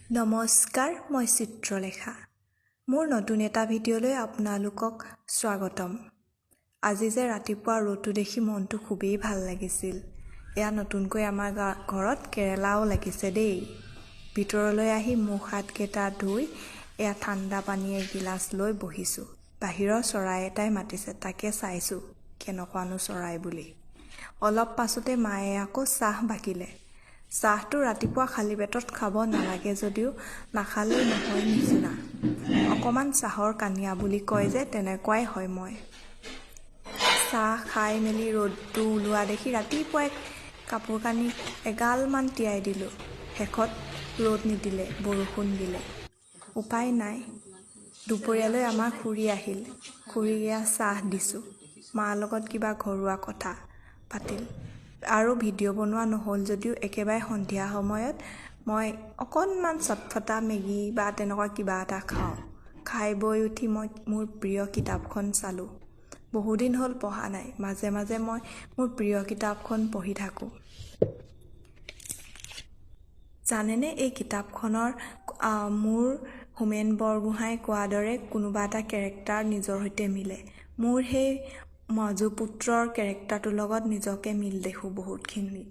নমস্কাৰ, মই চিত্ৰলেখা। মোৰ নতুন এটা ভিডিঅ'লৈ আপোনালোকক স্বাগতম। আজি যে ৰাতিপুৱা ৰ'দটো দেখি মনটো খুবেই ভাল লাগিছিল। এয়া নতুনকৈ আমাৰ ঘৰত কেৰেলাও লাগিছে দেই। ভিতৰলৈ আহি মুখ হাতকেইটা ধুই এয়া ঠাণ্ডা পানী এগিলাচ লৈ বহিছোঁ। বাহিৰৰ চৰাই এটাই মাতিছে, তাকে চাইছোঁ কেনেকুৱানো চৰাই বুলি। অলপ পাছতে মায়ে আকৌ চাহ বাকিলে। চাহটো ৰাতিপুৱা খালী পেটত খাব নালাগে যদিও নাখালেই নহয় নিচিনা। অকণমান চাহৰ কানিয়া বুলি কয় যে, তেনেকুৱাই হয় মই। চাহ খাই মেলি ৰ'দটো ওলোৱা দেখি ৰাতিপুৱাই কাপোৰ কানি এগালমান তিয়াই দিলোঁ। শেষত ৰ'দ নিদিলে, বৰষুণ দিলে। উপায় নাই। দুপৰীয়ালৈ আমাৰ খুৰী আহিল। খুৰীক এয়া চাহ দিছোঁ। মাৰ লগত কিবা ঘৰুৱা কথা পাতিল। আৰু ভিডিঅ' বনোৱা নহ'ল যদিও একেবাৰে সন্ধিয়া সময়ত মই অকণমান চটফটা মেগী বা তেনেকুৱা কিবা এটা খাওঁ। খাই বৈ উঠি মই মোৰ প্ৰিয় কিতাপখন চালোঁ। বহুদিন হ'ল পঢ়া নাই। মাজে মাজে মই মোৰ প্ৰিয় কিতাপখন পঢ়ি থাকোঁ। জানেনে, এই কিতাপখনৰ মোৰ হোমেন বৰগোহাঁই কোৱাৰ দৰে কোনোবা এটা কেৰেক্টাৰ নিজৰ সৈতে মিলে। মোৰ সেই মজু পুত্ৰৰ কেৰেক্টাৰটোৰ লগত নিজকে মিল দেখোঁ বহুতখিনি।